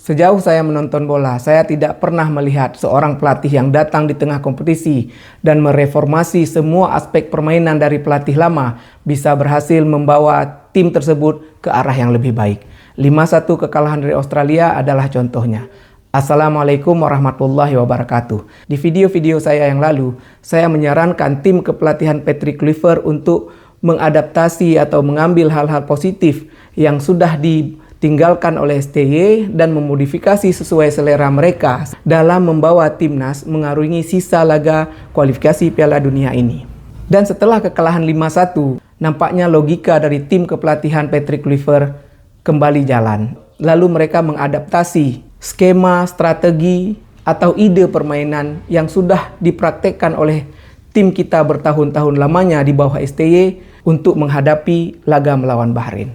Sejauh saya menonton bola, saya tidak pernah melihat seorang pelatih yang datang di tengah kompetisi dan mereformasi semua aspek permainan dari pelatih lama bisa berhasil membawa tim tersebut ke arah yang lebih baik. 5-1 kekalahan dari Australia adalah contohnya. Assalamualaikum warahmatullahi wabarakatuh. Di video-video saya yang lalu, saya menyarankan tim kepelatihan Patrick Kluivert untuk mengadaptasi atau mengambil hal-hal positif yang sudah ditinggalkan oleh STY dan memodifikasi sesuai selera mereka dalam membawa timnas mengarungi sisa laga kualifikasi Piala Dunia ini. Dan setelah kekalahan 5-1, nampaknya logika dari tim kepelatihan Patrick Kluivert kembali jalan. Lalu mereka mengadaptasi skema, strategi, atau ide permainan yang sudah dipraktekkan oleh tim kita bertahun-tahun lamanya di bawah STY untuk menghadapi laga melawan Bahrain.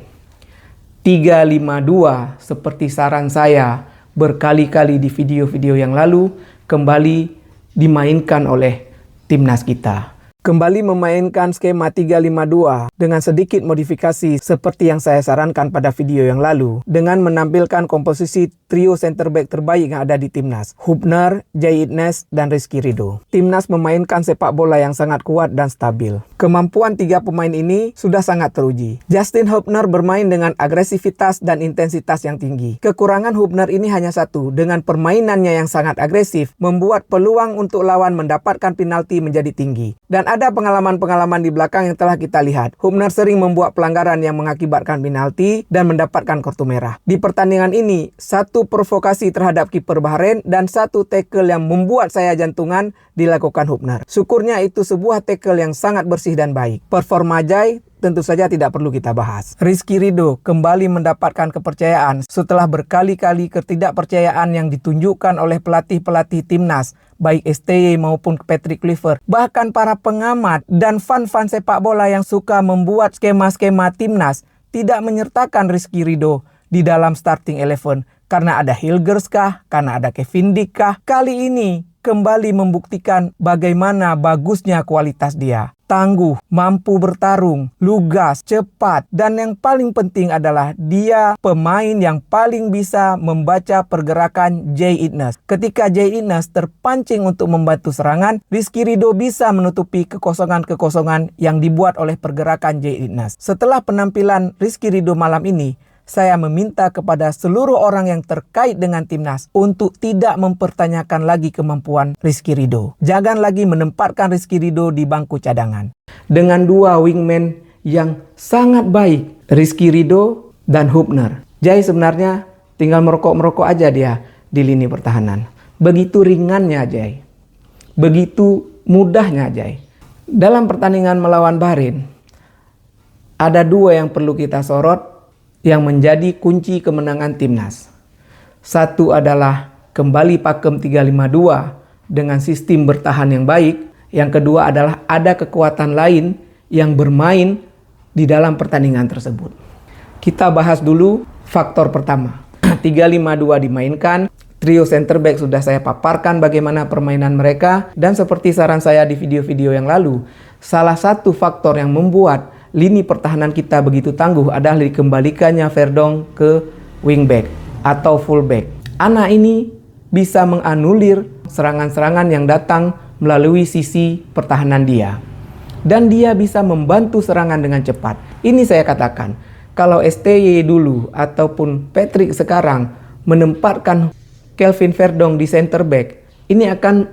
3-5-2 seperti saran saya berkali-kali di video-video yang lalu kembali dimainkan oleh timnas kita. Kembali memainkan skema 3-5-2 dengan sedikit modifikasi seperti yang saya sarankan pada video yang lalu dengan menampilkan komposisi trio center back terbaik yang ada di timnas, Hubner, Jay Idnes, dan Rizky Ridho. Timnas memainkan sepak bola yang sangat kuat dan stabil. Kemampuan tiga pemain ini sudah sangat teruji. Justin Hubner bermain dengan agresivitas dan intensitas yang tinggi. Kekurangan Hubner ini hanya satu, dengan permainannya yang sangat agresif membuat peluang untuk lawan mendapatkan penalti menjadi tinggi. Dan ada pengalaman-pengalaman di belakang yang telah kita lihat. Hubner sering membuat pelanggaran yang mengakibatkan penalti dan mendapatkan kartu merah. Di pertandingan ini, satu provokasi terhadap kiper Bahrain dan satu tackle yang membuat saya jantungan dilakukan Hubner. Syukurnya itu sebuah tackle yang sangat bersih dan baik. Performa Jay tentu saja tidak perlu kita bahas. Rizky Ridho kembali mendapatkan kepercayaan setelah berkali-kali ketidakpercayaan yang ditunjukkan oleh pelatih-pelatih timnas, baik STY maupun Patrick Kluivert. Bahkan para pengamat dan fan-fan sepak bola yang suka membuat skema-skema timnas tidak menyertakan Rizky Ridho di dalam starting 11 karena ada Hilgers kah, karena ada Kevin Dick kah. Kali ini kembali membuktikan bagaimana bagusnya kualitas dia. Tangguh, mampu bertarung, lugas, cepat, dan yang paling penting adalah dia pemain yang paling bisa membaca pergerakan Jay Idnes. Ketika Jay Idnes terpancing untuk membantu serangan, Rizky Ridho bisa menutupi kekosongan-kekosongan yang dibuat oleh pergerakan Jay Idnes. Setelah penampilan Rizky Ridho malam ini, saya meminta kepada seluruh orang yang terkait dengan timnas untuk tidak mempertanyakan lagi kemampuan Rizky Ridho. Jangan lagi menempatkan Rizky Ridho di bangku cadangan. Dengan dua wingman yang sangat baik, Rizky Ridho dan Hubner. Jay sebenarnya tinggal merokok-merokok aja dia di lini pertahanan. Begitu ringannya Jay. Begitu mudahnya Jay. Dalam pertandingan melawan Bahrain, ada dua yang perlu kita sorot yang menjadi kunci kemenangan timnas. Satu adalah kembali pakem 3-5-2 dengan sistem bertahan yang baik. Yang kedua adalah ada kekuatan lain yang bermain di dalam pertandingan tersebut. Kita bahas dulu faktor pertama. 3-5-2 dimainkan. Trio center back sudah saya paparkan bagaimana permainan mereka. Dan seperti saran saya di video-video yang lalu, salah satu faktor yang membuat lini pertahanan kita begitu tangguh adalah dikembalikannya Verdong ke wingback atau fullback. Anak ini bisa menganulir serangan-serangan yang datang melalui sisi pertahanan dia. Dan dia bisa membantu serangan dengan cepat. Ini saya katakan, kalau STY dulu ataupun Patrick sekarang menempatkan Kelvin Verdong di center back, ini akan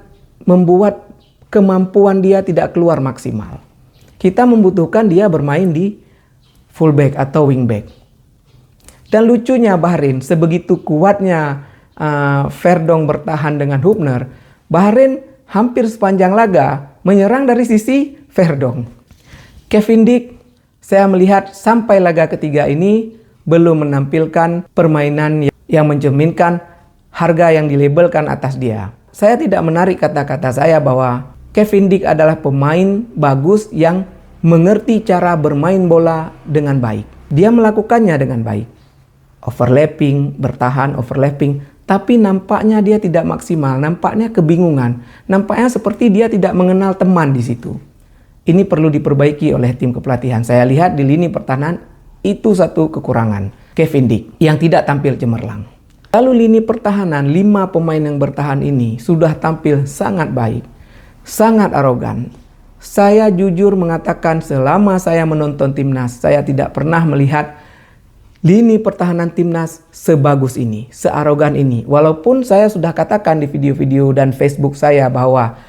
membuat kemampuan dia tidak keluar maksimal. Kita membutuhkan dia bermain di fullback atau wingback. Dan lucunya Bahrain, sebegitu kuatnya Verdong bertahan dengan Hubner, Bahrain hampir sepanjang laga menyerang dari sisi Verdong. Kevin Dick, saya melihat sampai laga ketiga ini belum menampilkan permainan yang mencerminkan harga yang dilabelkan atas dia. Saya tidak menarik kata-kata saya bahwa Kevin Dick adalah pemain bagus yang mengerti cara bermain bola dengan baik. Dia melakukannya dengan baik. Overlapping, bertahan, overlapping. Tapi nampaknya dia tidak maksimal. Nampaknya kebingungan. Nampaknya seperti dia tidak mengenal teman di situ. Ini perlu diperbaiki oleh tim kepelatihan. Saya lihat di lini pertahanan itu satu kekurangan Kevin Dick yang tidak tampil cemerlang. Lalu lini pertahanan, 5 pemain yang bertahan ini sudah tampil sangat baik, sangat arogan. Saya jujur mengatakan selama saya menonton timnas, saya tidak pernah melihat lini pertahanan timnas sebagus ini, searogan ini. Walaupun saya sudah katakan di video-video dan Facebook saya bahwa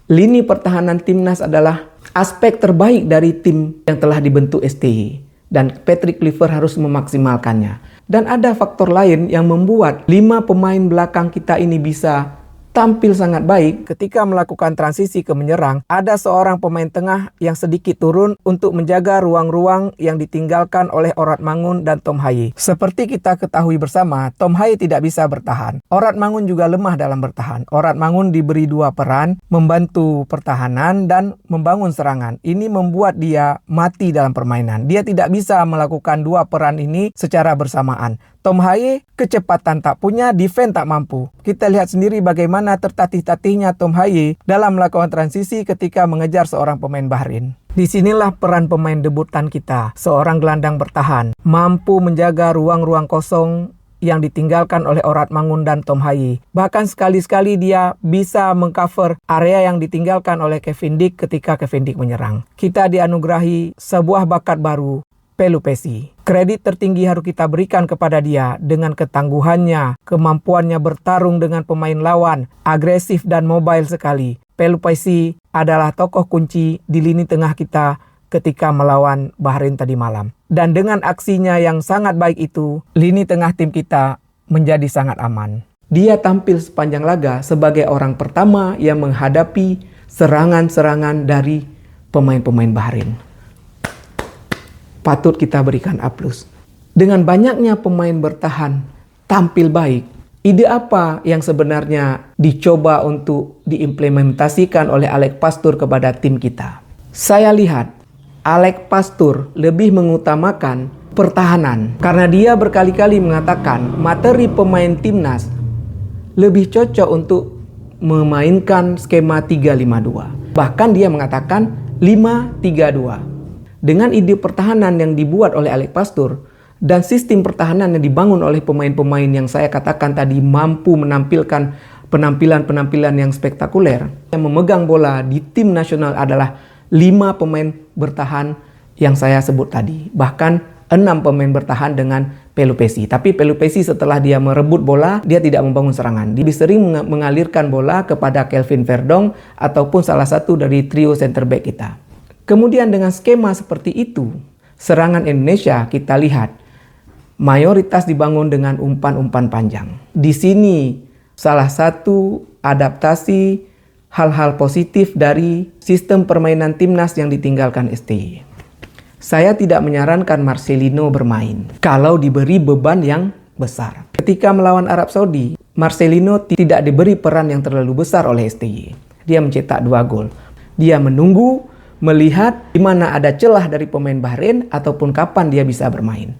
lini pertahanan timnas adalah aspek terbaik dari tim yang telah dibentuk STY. Dan Patrick Kluivert harus memaksimalkannya. Dan ada faktor lain yang membuat 5 pemain belakang kita ini bisa tampil sangat baik. Ketika melakukan transisi ke menyerang, ada seorang pemain tengah yang sedikit turun untuk menjaga ruang-ruang yang ditinggalkan oleh Orat Mangun dan Tom Haye. Seperti kita ketahui bersama, Tom Haye tidak bisa bertahan. Orat Mangun juga lemah dalam bertahan. Orat Mangun diberi 2 peran, membantu pertahanan dan membangun serangan. Ini membuat dia mati dalam permainan. Dia tidak bisa melakukan 2 peran ini secara bersamaan. Tom Haye kecepatan tak punya, defense tak mampu. Kita lihat sendiri bagaimana tertatih-tatihnya Tom Haye dalam melakukan transisi ketika mengejar seorang pemain Bahrain. Disinilah peran pemain debutan kita, seorang gelandang bertahan, mampu menjaga ruang-ruang kosong yang ditinggalkan oleh Orat Mangun dan Tom Haye. Bahkan sekali-sekali dia bisa mengcover area yang ditinggalkan oleh Kevin Dick ketika Kevin Dick menyerang. Kita dianugerahi sebuah bakat baru, Pelupessy. Kredit tertinggi harus kita berikan kepada dia dengan ketangguhannya, kemampuannya bertarung dengan pemain lawan, agresif dan mobile sekali. Pelupessy adalah tokoh kunci di lini tengah kita ketika melawan Bahrain tadi malam. Dan dengan aksinya yang sangat baik itu, lini tengah tim kita menjadi sangat aman. Dia tampil sepanjang laga sebagai orang pertama yang menghadapi serangan-serangan dari pemain-pemain Bahrain. Patut kita berikan A+. Dengan banyaknya pemain bertahan tampil baik, ide apa yang sebenarnya dicoba untuk diimplementasikan oleh Alex Pastoor kepada tim kita? Saya lihat Alex Pastoor lebih mengutamakan pertahanan karena dia berkali-kali mengatakan materi pemain timnas lebih cocok untuk memainkan skema 3-5-2. Bahkan dia mengatakan 5-3-2. Dengan ide pertahanan yang dibuat oleh Alex Pastoor dan sistem pertahanan yang dibangun oleh pemain-pemain yang saya katakan tadi mampu menampilkan penampilan-penampilan yang spektakuler. Yang memegang bola di tim nasional adalah 5 pemain bertahan yang saya sebut tadi. Bahkan 6 pemain bertahan dengan Pelupessy. Tapi Pelupessy setelah dia merebut bola, dia tidak membangun serangan. Dia sering mengalirkan bola kepada Kelvin Verdong ataupun salah satu dari trio center back kita. Kemudian dengan skema seperti itu, serangan Indonesia kita lihat mayoritas dibangun dengan umpan-umpan panjang. Di sini salah satu adaptasi hal-hal positif dari sistem permainan timnas yang ditinggalkan STY. Saya tidak menyarankan Marcelino bermain kalau diberi beban yang besar. Ketika melawan Arab Saudi, Marcelino tidak diberi peran yang terlalu besar oleh STY. Dia mencetak 2 gol. Dia menunggu melihat di mana ada celah dari pemain Bahrain ataupun kapan dia bisa bermain.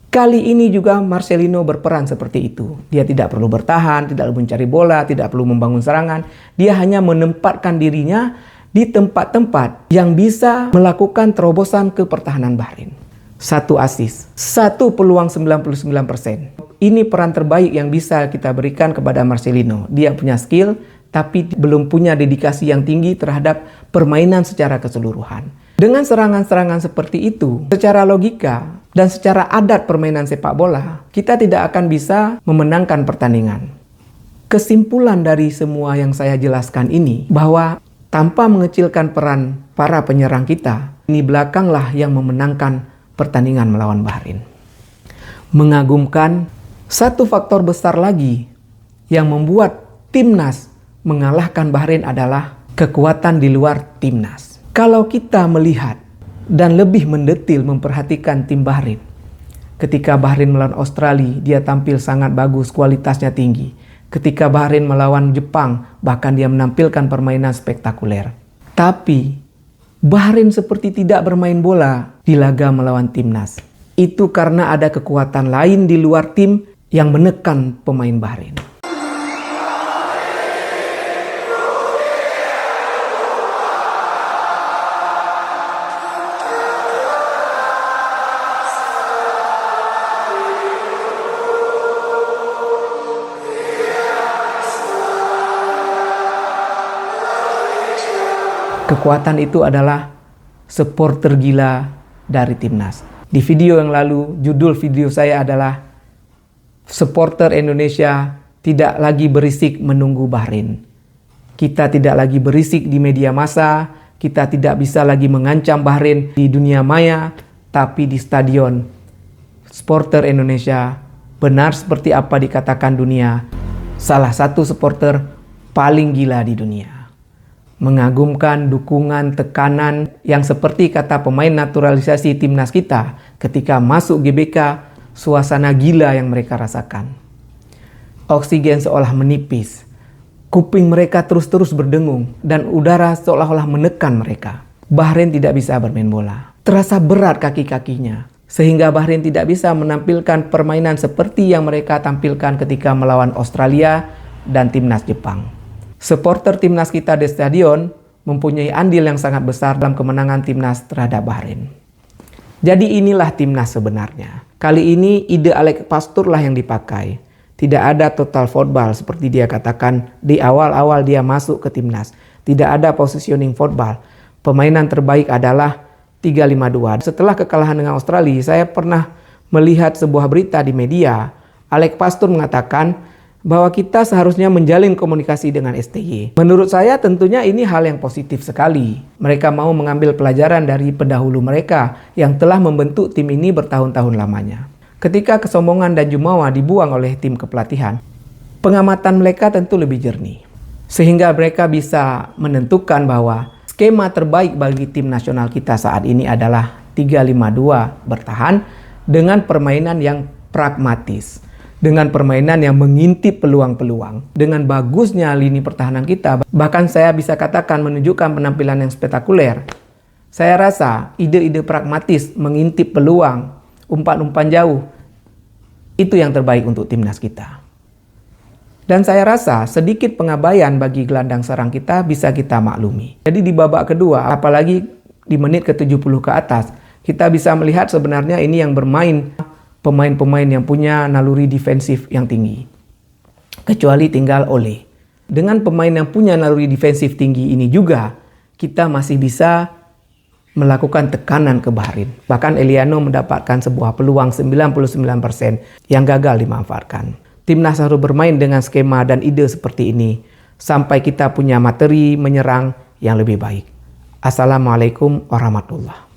Kali ini juga Marcelino berperan seperti itu. Dia tidak perlu bertahan, tidak perlu mencari bola, tidak perlu membangun serangan. Dia hanya menempatkan dirinya di tempat-tempat yang bisa melakukan terobosan ke pertahanan Bahrain. 1 assist, 1 peluang 99%. Ini peran terbaik yang bisa kita berikan kepada Marcelino. Dia punya skill, tapi belum punya dedikasi yang tinggi terhadap permainan secara keseluruhan. Dengan serangan-serangan seperti itu, secara logika dan secara adat permainan sepak bola, kita tidak akan bisa memenangkan pertandingan. Kesimpulan dari semua yang saya jelaskan ini, bahwa tanpa mengecilkan peran para penyerang kita, ini belakanglah yang memenangkan pertandingan melawan Bahrain. Mengagumkan, satu faktor besar lagi yang membuat timnas mengalahkan Bahrain adalah kekuatan di luar timnas. Kalau kita melihat dan lebih mendetil memperhatikan tim Bahrain, ketika Bahrain melawan Australia, dia tampil sangat bagus, kualitasnya tinggi. Ketika Bahrain melawan Jepang, bahkan dia menampilkan permainan spektakuler. Tapi Bahrain seperti tidak bermain bola di laga melawan timnas. Itu karena ada kekuatan lain di luar tim yang menekan pemain Bahrain. Kekuatan itu adalah supporter gila dari timnas. Di video yang lalu, judul video saya adalah supporter Indonesia tidak lagi berisik menunggu Bahrain. Kita tidak lagi berisik di media massa, kita tidak bisa lagi mengancam Bahrain di dunia maya, tapi di stadion. Supporter Indonesia benar seperti apa dikatakan dunia, salah satu supporter paling gila di dunia. Mengagumkan dukungan, tekanan yang seperti kata pemain naturalisasi timnas kita ketika masuk GBK, suasana gila yang mereka rasakan. Oksigen seolah menipis, kuping mereka terus-terus berdengung dan udara seolah-olah menekan mereka. Bahrain tidak bisa bermain bola. Terasa berat kaki-kakinya sehingga Bahrain tidak bisa menampilkan permainan seperti yang mereka tampilkan ketika melawan Australia dan timnas Jepang. Supporter timnas kita di stadion mempunyai andil yang sangat besar dalam kemenangan timnas terhadap Bahrain. Jadi inilah timnas sebenarnya. Kali ini ide Alex Pastur lah yang dipakai. Tidak ada total football seperti dia katakan di awal-awal dia masuk ke timnas. Tidak ada positioning football. Permainan terbaik adalah 3-5-2. Setelah kekalahan dengan Australia, saya pernah melihat sebuah berita di media. Alex Pastur mengatakan bahwa kita seharusnya menjalin komunikasi dengan STY. Menurut saya tentunya ini hal yang positif sekali. Mereka mau mengambil pelajaran dari pendahulu mereka yang telah membentuk tim ini bertahun-tahun lamanya. Ketika kesombongan dan jumawa dibuang oleh tim kepelatihan, pengamatan mereka tentu lebih jernih. Sehingga mereka bisa menentukan bahwa skema terbaik bagi tim nasional kita saat ini adalah 3-5-2 bertahan dengan permainan yang pragmatis. Dengan permainan yang mengintip peluang-peluang. Dengan bagusnya lini pertahanan kita, bahkan saya bisa katakan menunjukkan penampilan yang spektakuler. Saya rasa ide-ide pragmatis, mengintip peluang, umpan-umpan jauh, itu yang terbaik untuk timnas kita. Dan saya rasa sedikit pengabaian bagi gelandang serang kita bisa kita maklumi. Jadi di babak kedua, apalagi di menit ke-70 ke atas, kita bisa melihat sebenarnya ini yang bermain pemain-pemain yang punya naluri defensif yang tinggi. Kecuali tinggal Ole. Dengan pemain yang punya naluri defensif tinggi ini juga, kita masih bisa melakukan tekanan ke Bahrain. Bahkan Eliano mendapatkan sebuah peluang 99% yang gagal dimanfaatkan. Timnas harus bermain dengan skema dan ide seperti ini sampai kita punya materi menyerang yang lebih baik. Assalamualaikum warahmatullahi wabarakatuh.